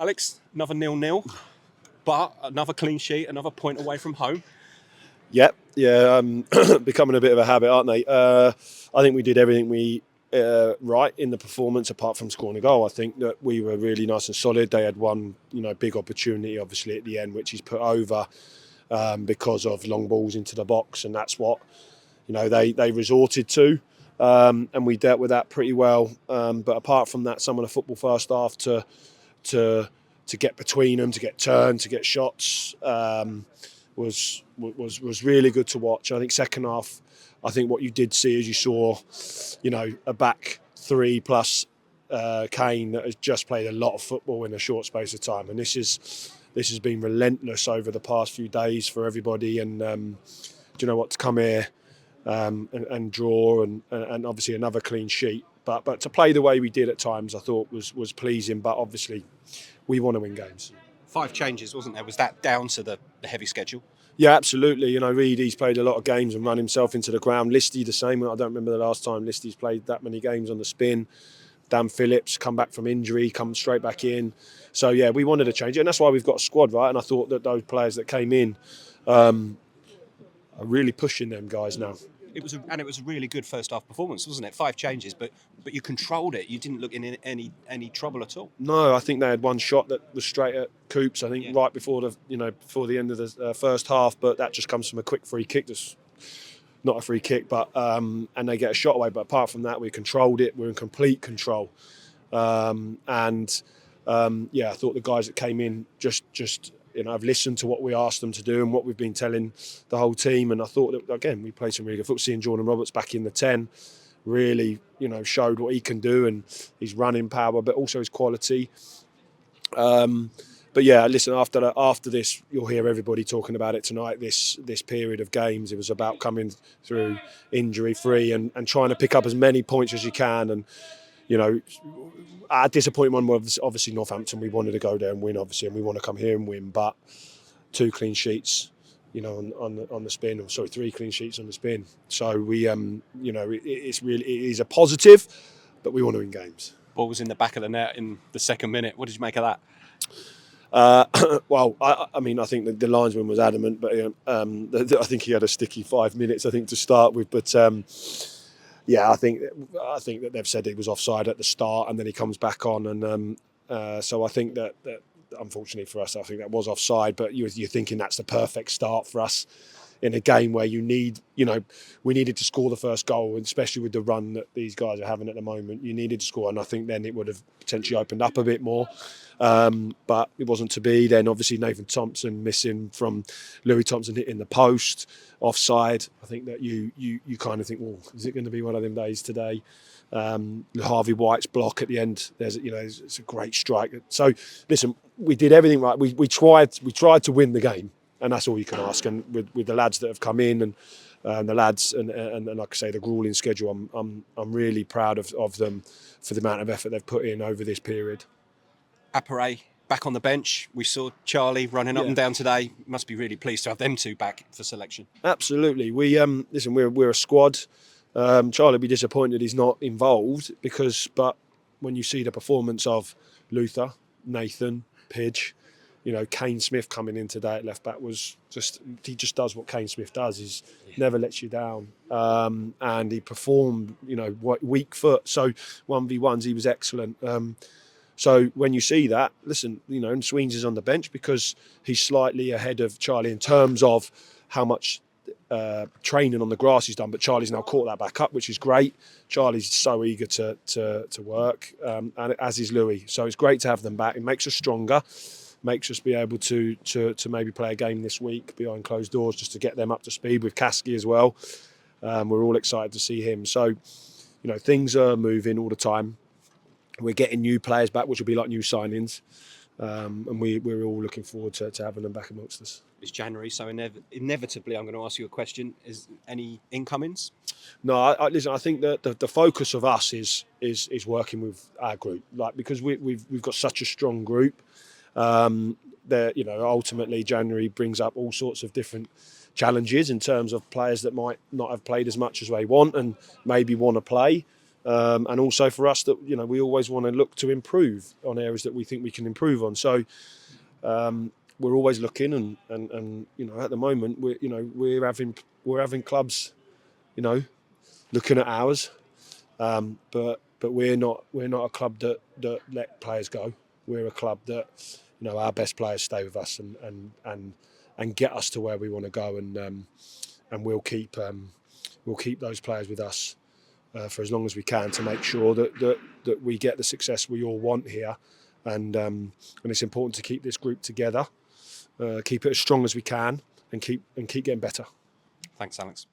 Alex, another 0-0, but another clean sheet, another point away from home. Yep, yeah, becoming a bit of a habit, aren't they? I think we did everything right in the performance, apart from scoring a goal. I think that we were really nice and solid. They had one, big opportunity, obviously at the end, which he's put over because of long balls into the box, and that's what they resorted to, and we dealt with that pretty well. But apart from that, some of the football first half to get between them, to get turned, to get shots. Was really good to watch. I think second half, I think what you did see is you saw, a back three plus Kane that has just played a lot of football in a short space of time, and this has been relentless over the past few days for everybody. And to come here and draw and obviously another clean sheet, but to play the way we did at times, I thought was pleasing. But obviously, we want to win games. 5 changes, wasn't there? Was that down to the heavy schedule? Yeah, absolutely. Reedy's played a lot of games and run himself into the ground. Listy the same. I don't remember the last time Listy's played that many games on the spin. Dan Phillips come back from injury, come straight back in. So yeah, we wanted to change it, and that's why we've got a squad, right? And I thought that those players that came in are really pushing them guys now. It was a really good first half performance, wasn't it? 5 changes, but you controlled it. You didn't look in any trouble at all. No, I think they had one shot that was straight at Coops. I think right before the end of the first half, but that just comes from a quick free kick. That's not a free kick, but and they get a shot away. But apart from that, we controlled it. We're in complete control, I thought the guys that came in just. I've listened to what we asked them to do and what we've been telling the whole team, and I thought that again we played some really good football. Seeing Jordan Roberts back in the 10 really, showed what he can do and his running power, but also his quality. But yeah, listen. After this, you'll hear everybody talking about it tonight. This period of games, it was about coming through injury free and trying to pick up as many points as you can. And our disappointment was obviously Northampton. We wanted to go there and win, obviously, and we want to come here and win. But 2 clean sheets, on the spin, or sorry, 3 clean sheets on the spin. So we, it is a positive, but we want to win games. Ball was in the back of the net in the second minute. What did you make of that? Well, I think the linesman was adamant, but I think he had a sticky 5 minutes, I think, to start with. But I think that they've said it was offside at the start, and then he comes back on, and so I think that unfortunately for us, I think that was offside. But you're thinking that's the perfect start for us in a game where we needed to score the first goal, and especially with the run that these guys are having at the moment, you needed to score, and I think then it would have potentially opened up a bit more. But it wasn't to be. Then obviously Nathan Thompson missing from Louis Thompson hitting the post, offside. I think that you kind of think, well, is it going to be one of them days today? Harvey White's block at the end, it's a great strike. So listen, we did everything right. We tried to win the game, and that's all you can ask. And with the lads that have come in and the lads and like I say, the grueling schedule, I'm really proud of them for the amount of effort they've put in over this period. Apparay back on the bench. We saw Charlie running up and down today. Must be really pleased to have them 2 back for selection. Absolutely. We listen. We're a squad. Charlie will be disappointed he's not involved but when you see the performance of Luther, Nathan, Pidge, Kane Smith coming in today at left back he just does what Kane Smith does. He's never lets you down, and he performed weak foot. So 1v1s he was excellent. So when you see that, listen, and Sweens is on the bench because he's slightly ahead of Charlie in terms of how much training on the grass he's done, but Charlie's now caught that back up, which is great. Charlie's so eager to work, and as is Louis. So it's great to have them back. It makes us stronger, makes us be able to maybe play a game this week behind closed doors just to get them up to speed with Kasky as well. We're all excited to see him. So, things are moving all the time. We're getting new players back, which will be like new signings. And we're all looking forward to having them back amongst us. It's January, so inevitably I'm going to ask you a question. Is any incomings? No, listen. I think that the focus of us is working with our group, because we've got such a strong group. That ultimately January brings up all sorts of different challenges in terms of players that might not have played as much as they want and maybe want to play. and also for us that we always want to look to improve on areas that we think we can improve on. So we're always looking, and at the moment we're having clubs looking at ours, but we're not a club that let players go. We're a club that our best players stay with us and get us to where we want to go, and we'll keep those players with us for as long as we can to make sure that we get the success we all want here, and it's important to keep this group together, keep it as strong as we can, and keep getting better. Thanks, Alex.